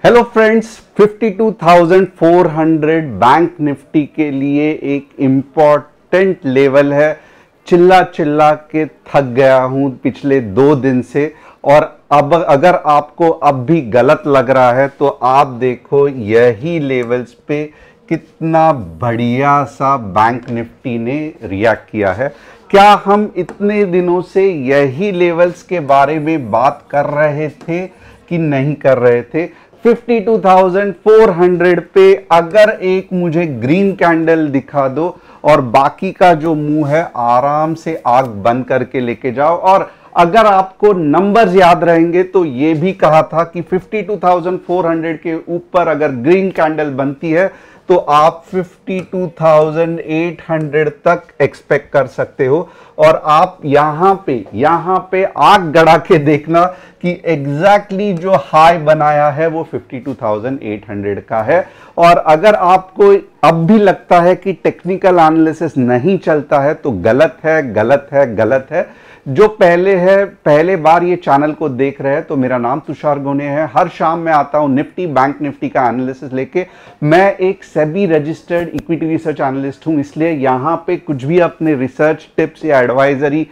Hello friends, 52,400 bank Nifty के लिए एक इम्पॉर्टेंट लेवल है। चिल्ला चिल्ला के थक गया हूं पिछले 2 दिन से। और अब अगर आपको अब भी गलत लग रहा है तो आप देखो यही लेवल्स पे कितना बढ़िया सा बैंक निफ्टी ने रिएक्ट किया है। क्या हम इतने दिनों से यही लेवल्स के बारे में बात कर रहे थे कि नहीं कर रहे थे? 52,400 पे अगर एक मुझे ग्रीन कैंडल दिखा दो और बाकी का जो मुंह है आराम से आग बंद करके लेके जाओ। और अगर आपको नंबर्स याद रहेंगे तो ये भी कहा था कि 52,400 के ऊपर अगर ग्रीन कैंडल बनती है तो आप 52,800 तक एक्सपेक्ट कर सकते हो। और आप यहां पे आग गड़ा के देखना कि एग्जैक्टली जो हाई बनाया है वो 52,800 का है। और अगर आपको अब भी लगता है कि टेक्निकल एनालिसिस नहीं चलता है तो गलत है। जो पहले बार ये चैनल को देख रहे हैं तो मेरा नाम तुषार गोने है। हर शाम मैं आता हूं निफ्टी बैंक निफ्टी का एनालिसिस लेके। मैं एक SEBI registered equity research analyst हूं, इसलिए यहां पे कुछ भी अपने रिसर्च टिप्स या एडवाइजरी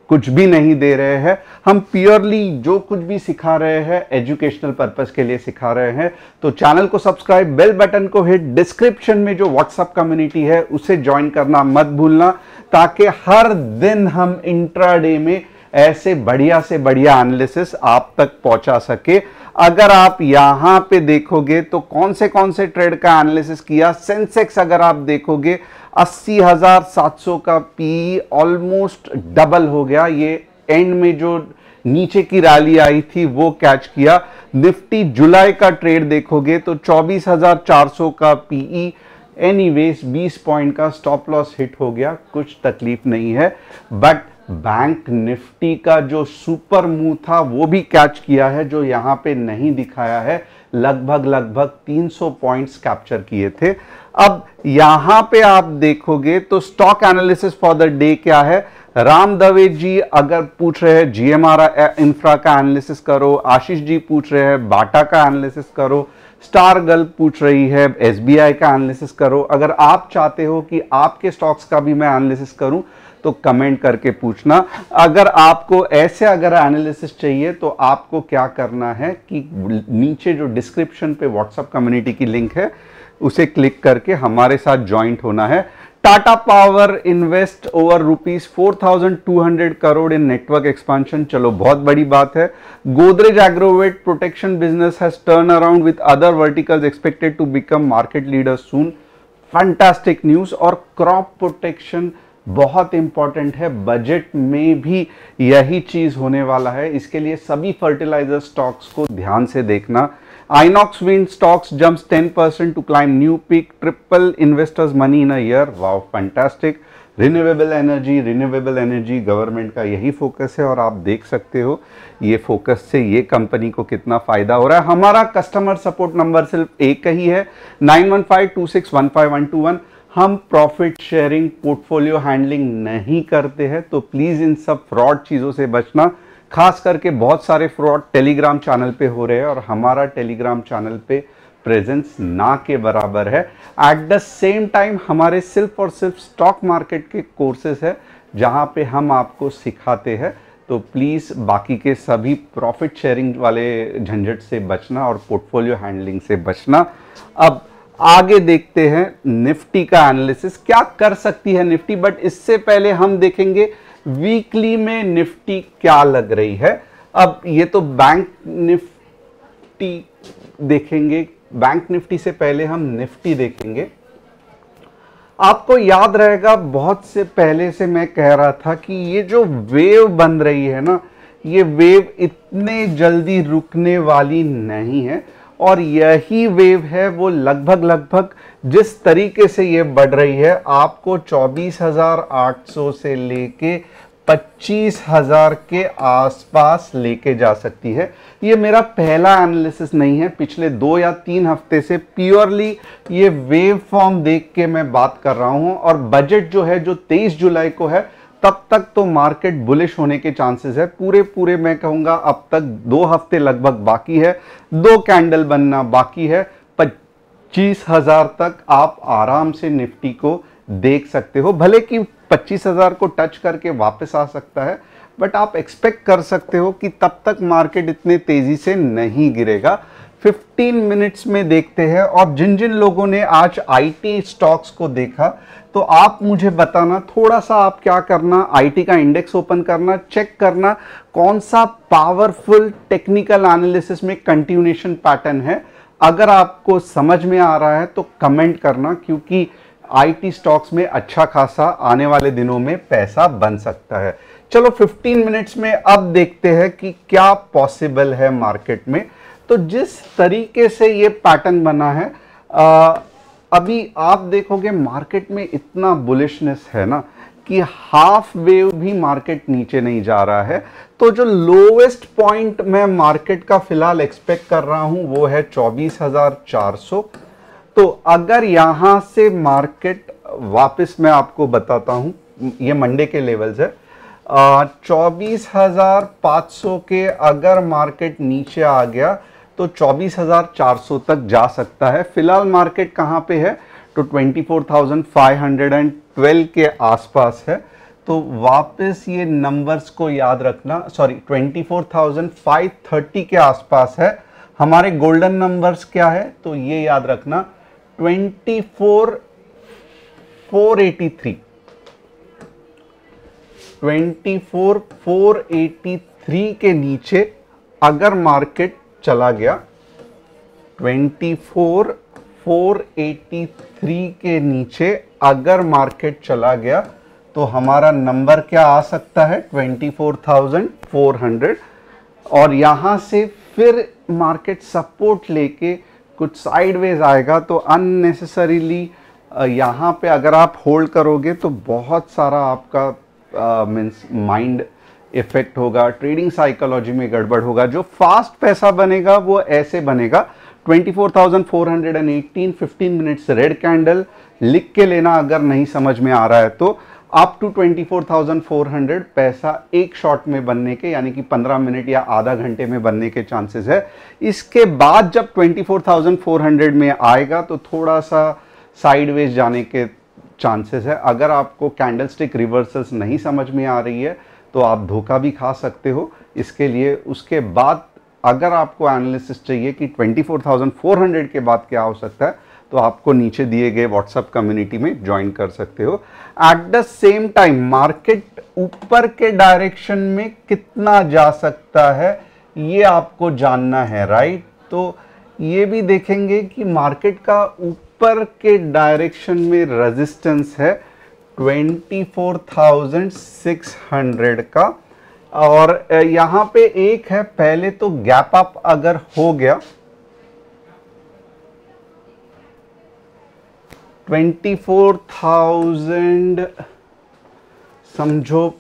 कुछ भी नहीं दे रहे हैं। हम प्योरली जो कुछ भी सिखा रहे हैं एजुकेशनल पर्पस के लिए सिखा रहे हैं। तो चैनल को सब्सक्राइब, बेल बटन को हिट, डिस्क्रिप्शन में जो व्हाट्सएप कम्युनिटी है उसे ज्वाइन करना मत भूलना, ताकि हर दिन हम इंट्राडे में ऐसे बढ़िया से बढ़िया एनालिसिस आप तक पहुंचा सके। अगर आप यहां पे देखोगे तो कौन से ट्रेड का एनालिसिस किया। सेंसेक्स अगर आप देखोगे 80,700 का पी ऑलमोस्ट डबल हो गया। ये एंड में जो नीचे की रैली आई थी वो कैच किया। निफ्टी जुलाई का ट्रेड देखोगे तो 24,400 का पीई, एनीवेज 20 पॉइंट का स्टॉप लॉस हिट हो गया, कुछ तकलीफ नहीं है। बट बैंक निफ्टी का जो सुपर मूव था वो भी कैच किया है, जो यहां पे नहीं दिखाया है। लगभग 300 पॉइंट्स कैप्चर किए थे। अब यहां पे आप देखोगे तो stock analysis for the day क्या है। राम दवे जी अगर पूछ रहे हैं जीएमआर इंफ्रा का एनालिसिस करो, आशीष जी पूछ रहे हैं बाटा का एनालिसिस करो, स्टार गर्ल पूछ रही है एसबीआई का एनालिसिस करो। अगर आप चाहते हो कि आपके स्टॉक्स का भी मैं एनालिसिस करूं तो कमेंट करके पूछना। अगर आपको ऐसे एनालिसिस चाहिए तो आपको क्या करना है कि नीचे जो डिस्क्रिप्शन पे व्हाट्सएप कम्युनिटी की लिंक है उसे क्लिक करके हमारे साथ ज्वाइंट होना है। Tata power invest over ₹4,200 crore in network expansion, चलो बहुत बड़ी बात है। Godrej Agrovet protection business has turn around with other verticals expected to become market leader soon, fantastic news. और क्रॉप प्रोटेक्शन बहुत इंपॉर्टेंट है, बजट में भी यही चीज होने वाला है, इसके लिए सभी फर्टिलाइजर स्टॉक्स को ध्यान से देखना। Inox Wind stocks jumps 10% to climb new peak, triple investors money in a year. Wow, fantastic. Renewable energy government का यही फोकस है और आप देख सकते हो ये फोकस से ये कंपनी को कितना फायदा हो रहा है। हमारा कस्टमर सपोर्ट नंबर सिर्फ एक ही है, 9152615121। हम प्रॉफिट शेयरिंग पोर्टफोलियो हैंडलिंग नहीं करते हैं, तो प्लीज इन सब फ्रॉड चीजों से बचना। खास करके बहुत सारे फ्रॉड टेलीग्राम चैनल पे हो रहे हैं और हमारा टेलीग्राम चैनल पे प्रेजेंस ना के बराबर है। एट द सेम टाइम हमारे सिर्फ और सिर्फ स्टॉक मार्केट के कोर्सेज है जहां पे हम आपको सिखाते हैं। तो प्लीज बाकी के सभी प्रॉफिट शेयरिंग वाले झंझट से बचना और पोर्टफोलियो हैंडलिंग से बचना। अब आगे देखते हैं निफ्टी का एनालिसिस क्या कर सकती है निफ्टी। बट इससे पहले हम देखेंगे वीकली में निफ्टी क्या लग रही है। अब ये तो बैंक निफ्टी देखेंगे, बैंक निफ्टी से पहले हम निफ्टी देखेंगे। आपको याद रहेगा बहुत से पहले से मैं कह रहा था कि ये जो वेव बन रही है ना, ये वेव इतने जल्दी रुकने वाली नहीं है। और यही वेव है वो लगभग जिस तरीके से ये बढ़ रही है आपको 24,800 से लेके 25,000 के आसपास लेके जा सकती है। ये मेरा पहला एनालिसिस नहीं है, पिछले 2 या 3 हफ्ते से प्योरली ये वेव फॉर्म देख के मैं बात कर रहा हूं। और बजट जो है जो 23 जुलाई को है तब तक तो मार्केट बुलिश होने के चांसेस है। पूरे मैं कहूंगा अब तक 2 हफ्ते लगभग बाकी है, 2 कैंडल बनना बाकी है। 25,000 तक आप आराम से निफ्टी को देख सकते हो, भले कि 25,000 को टच करके वापस आ सकता है, बट आप एक्सपेक्ट कर सकते हो कि तब तक मार्केट इतने तेजी से नहीं गिरेगा। 15 मिनट्स में देखते हैं। और जिन जिन लोगों ने आज आईटी स्टॉक्स को देखा, तो आप मुझे बताना, थोड़ा सा आप क्या करना, आईटी का इंडेक्स ओपन करना, चेक करना कौन सा पावरफुल टेक्निकल एनालिसिस में कंटिन्यूएशन पैटर्न है। अगर आपको समझ में आ रहा है तो कमेंट करना, क्योंकि आईटी स्टॉक्स में अच्छा खासा आने वाले दिनों में पैसा बन सकता है। चलो 15 मिनट्स में अब देखते हैं कि क्या पॉसिबल है मार्केट में। तो जिस तरीके से ये पैटर्न बना है, अभी आप देखोगे मार्केट में इतना बुलिशनेस है ना कि हाफ वेव भी मार्केट नीचे नहीं जा रहा है। तो जो लोवेस्ट पॉइंट मैं मार्केट का फिलहाल एक्सपेक्ट कर रहा हूं वो है 24,400। तो अगर यहां से मार्केट वापस, मैं आपको बताता हूं, ये मंडे के लेवल्स है, 24,500 के अगर मार्केट नीचे आ गया तो 24,400 तक जा सकता है। फिलहाल मार्केट कहां पे है, तो 24,512 के आसपास है। तो वापस ये नंबर्स को याद रखना, सॉरी 24,530 के आसपास है। हमारे गोल्डन नंबर्स क्या है, तो ये याद रखना 24,483 24,483 के नीचे अगर मार्केट चला गया, 24,483 के नीचे अगर मार्केट चला गया तो हमारा नंबर क्या आ सकता है, 24,400। और यहां से फिर मार्केट सपोर्ट लेके कुछ साइडवेज आएगा तो अननेसेसरीली यहां पे अगर आप होल्ड करोगे तो बहुत सारा आपका मीन्स माइंड इफेक्ट होगा, ट्रेडिंग साइकोलॉजी में गड़बड़ होगा। जो फास्ट पैसा बनेगा वो ऐसे बनेगा, 24,418, 15 मिनट्स रेड कैंडल लिख के लेना अगर नहीं समझ में आ रहा है तो। अप टू 24,400 पैसा एक शॉट में बनने के, यानी कि 15 मिनट या आधा घंटे में बनने के चांसेस है। इसके बाद जब 24,400 में आएगा तो थोड़ा सा साइडवेज जाने के चांसेस है। अगर आपको कैंडलस्टिक रिवर्सल्स नहीं समझ में आ रही है तो आप धोखा भी खा सकते हो। इसके लिए उसके बाद अगर आपको एनालिसिस चाहिए कि 24,400 के बाद क्या हो सकता है तो आपको नीचे दिए गए व्हाट्सएप कम्युनिटी में ज्वाइन कर सकते हो। At the same time market ऊपर के डायरेक्शन में कितना जा सकता है ये आपको जानना है, राइट। तो ये भी देखेंगे कि मार्केट का ऊपर के डायरेक्शन में रेजिस्टेंस है 24,600 का, और यहां पे एक है, पहले तो गैप अप अगर हो गया 24,000 समझो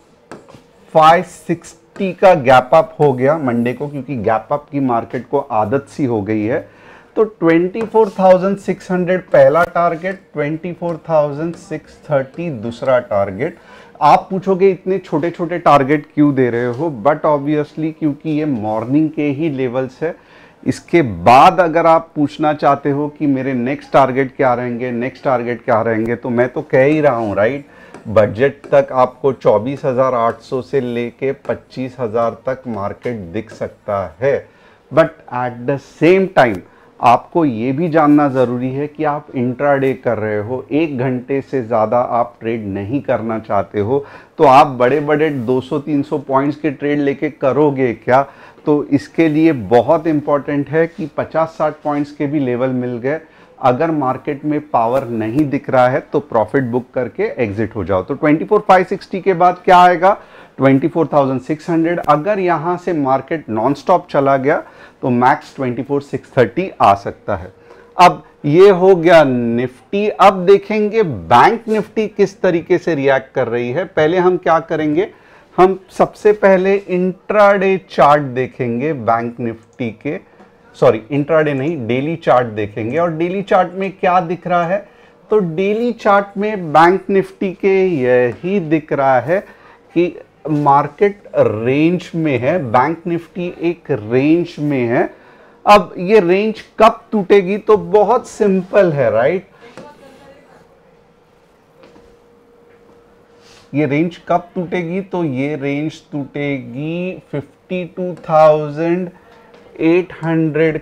560 का गैप अप हो गया मंडे को, क्योंकि गैप अप की मार्केट को आदत सी हो गई है। तो 24,600 पहला टारगेट, 24,630 दूसरा टारगेट। आप पूछोगे इतने छोटे छोटे टारगेट क्यों दे रहे हो, बट ऑब्वियसली क्योंकि ये मॉर्निंग के ही लेवल्स है। इसके बाद अगर आप पूछना चाहते हो कि मेरे नेक्स्ट टारगेट क्या रहेंगे, नेक्स्ट टारगेट क्या रहेंगे, तो मैं तो कह ही रहा हूँ, राइट। बजट तक आपको 24,800 से लेके 25,000 तक मार्केट दिख सकता है। But at the same time आपको ये भी जानना ज़रूरी है कि आप इंट्राडे कर रहे हो, 1 घंटे से ज़्यादा आप ट्रेड नहीं करना चाहते हो, तो आप बड़े बड़े 200-300 पॉइंट्स के ट्रेड लेके करोगे क्या। तो इसके लिए बहुत इंपॉर्टेंट है कि 50-60 पॉइंट्स के भी लेवल मिल गए। अगर मार्केट में पावर नहीं दिख रहा है तो प्रॉफिट बुक करके एग्जिट हो जाओ। तो 24,560 के बाद क्या आएगा, 24,600। अगर यहां से मार्केट नॉन स्टॉप चला गया तो मैक्स 24,630 आ सकता है। अब ये हो गया निफ्टी। अब देखेंगे बैंक निफ्टी किस तरीके से रिएक्ट कर रही है। पहले हम क्या करेंगे, हम सबसे पहले इंट्राडे चार्ट देखेंगे बैंक निफ्टी के, सॉरी इंट्राडे नहीं, डेली चार्ट देखेंगे। और डेली चार्ट में क्या दिख रहा है, तो डेली चार्ट में बैंक निफ्टी के यही दिख रहा है कि मार्केट रेंज में है, बैंक निफ्टी एक रेंज में है। अब ये रेंज कब टूटेगी, तो बहुत सिंपल है, राइट। ये रेंज कब टूटेगी, तो ये रेंज टूटेगी 52,800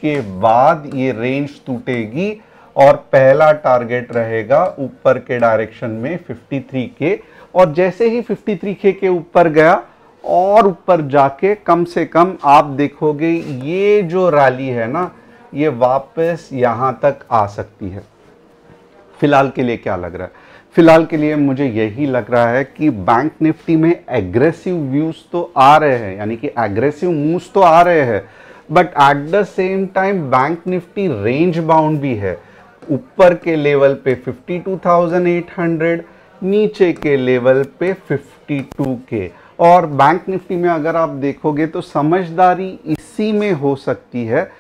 के बाद ये रेंज टूटेगी और पहला टारगेट रहेगा ऊपर के डायरेक्शन में 53 के। और जैसे ही 53 के ऊपर गया और ऊपर जाके कम से कम आप देखोगे ये जो रैली है ना, ये वापस यहां तक आ सकती है। फिलहाल के लिए क्या लग रहा है, फिलहाल के लिए मुझे यही लग रहा है कि बैंक निफ्टी में एग्रेसिव व्यूज तो आ रहे हैं, यानी कि एग्रेसिव मूव्स तो आ रहे हैं, but at the same time bank Nifty range bound भी है। ऊपर के लेवल पे 52,800, नीचे के लेवल पे 52 के। और बैंक निफ्टी में अगर आप देखोगे तो समझदारी इसी में हो सकती है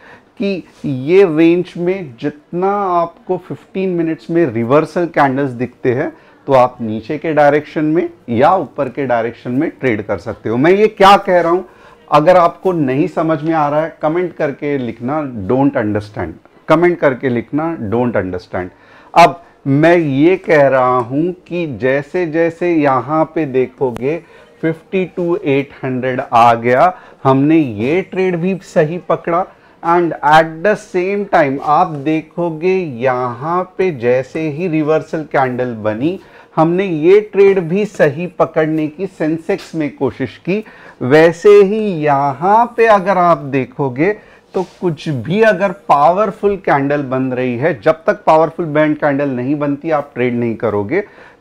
कि ये रेंज में जितना आपको 15 मिनट्स में रिवर्सल कैंडल्स दिखते हैं, तो आप नीचे के डायरेक्शन में या ऊपर के डायरेक्शन में ट्रेड कर सकते हो। मैं ये क्या कह रहा हूं, अगर आपको नहीं समझ में आ रहा है कमेंट करके लिखना डोंट अंडरस्टैंड, कमेंट करके लिखना डोंट अंडरस्टैंड। अब मैं ये कह रहा हूं कि जैसे जैसे यहां पे देखोगे 52,800 आ गया, हमने ये ट्रेड भी सही पकड़ा। And at the same time आप देखोगे यहां पे जैसे ही रिवर्सल कैंडल बनी, हमने ये ट्रेड भी सही पकड़ने की सेंसेक्स में कोशिश की। वैसे ही यहां पे अगर आप देखोगे तो कुछ भी अगर पावरफुल कैंडल बन रही है, जब तक पावरफुल बैंड कैंडल नहीं बनती आप ट्रेड नहीं करोगे,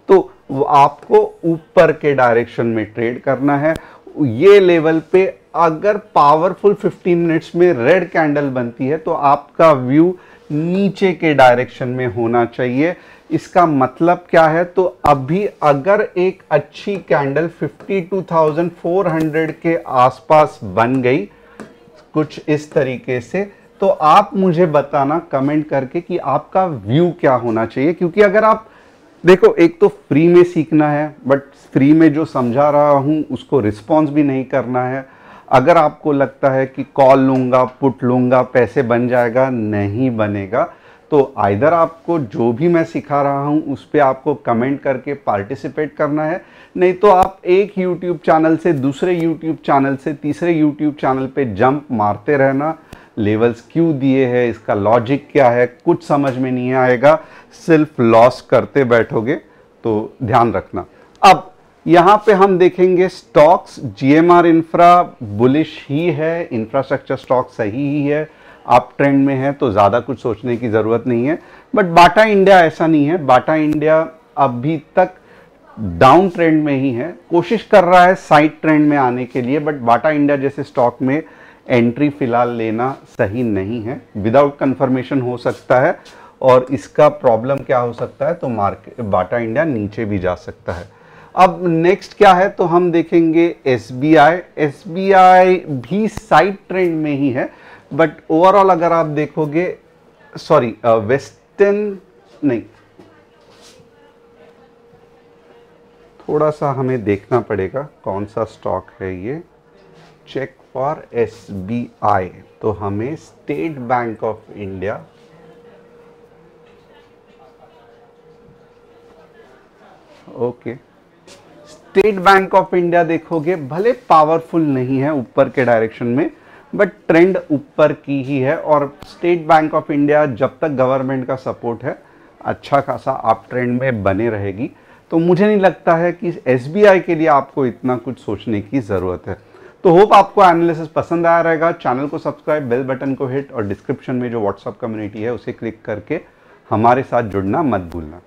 तो आपको ऊपर के डायरेक्शन में ट्रेड करना है। ये लेवल पे अगर पावरफुल 15 मिनट्स में रेड कैंडल बनती है तो आपका व्यू नीचे के डायरेक्शन में होना चाहिए। इसका मतलब क्या है, तो अभी अगर एक अच्छी कैंडल 52,400 के आसपास बन गई कुछ इस तरीके से, तो आप मुझे बताना कमेंट करके कि आपका व्यू क्या होना चाहिए। क्योंकि अगर आप देखो, एक तो फ्री में सीखना है, बट फ्री में जो समझा रहा हूं उसको रिस्पॉन्स भी नहीं करना है। अगर आपको लगता है कि कॉल लूंगा पुट लूंगा पैसे बन जाएगा, नहीं बनेगा। तो आइदर आपको जो भी मैं सिखा रहा हूं उस पर आपको कमेंट करके पार्टिसिपेट करना है, नहीं तो आप एक YouTube चैनल से दूसरे YouTube चैनल से तीसरे YouTube चैनल पे जंप मारते रहना। लेवल्स क्यों दिए हैं, इसका लॉजिक क्या है, कुछ समझ में नहीं आएगा, सिर्फ लॉस करते बैठोगे। तो ध्यान रखना। अब यहां पे हम देखेंगे स्टॉक्स। GMR इंफ्रा बुलिश ही है, इंफ्रास्ट्रक्चर स्टॉक सही ही है, आप ट्रेंड में है तो ज़्यादा कुछ सोचने की ज़रूरत नहीं है। बट बाटा इंडिया ऐसा नहीं है, बाटा इंडिया अभी तक डाउन ट्रेंड में ही है, कोशिश कर रहा है साइड ट्रेंड में आने के लिए। बट बाटा इंडिया जैसे स्टॉक में एंट्री फिलहाल लेना सही नहीं है, विदाउट कंफर्मेशन हो सकता है। और इसका प्रॉब्लम क्या हो सकता है, तो मार्केट बाटा इंडिया नीचे भी जा सकता है। अब नेक्स्ट क्या है, तो हम देखेंगे SBI। SBI भी साइड ट्रेंड में ही है, बट ओवरऑल अगर आप देखोगे, सॉरी वेस्टर्न नहीं, थोड़ा सा हमें देखना पड़ेगा कौन सा स्टॉक है ये। चेक फॉर SBI, तो हमें state bank of India, okay, state bank of India देखोगे, भले पावरफुल नहीं है ऊपर के डायरेक्शन में, बट ट्रेंड ऊपर की ही है। और स्टेट बैंक ऑफ इंडिया जब तक गवर्नमेंट का सपोर्ट है अच्छा खासा अप ट्रेंड में बने रहेगी। तो मुझे नहीं लगता है कि SBI के लिए आपको इतना कुछ सोचने की ज़रूरत है। तो होप आपको एनालिसिस पसंद आया रहेगा। चैनल को सब्सक्राइब, बेल बटन को हिट और डिस्क्रिप्शन में जो व्हाट्सएप कम्युनिटी है उसे क्लिक करके हमारे साथ जुड़ना मत भूलना।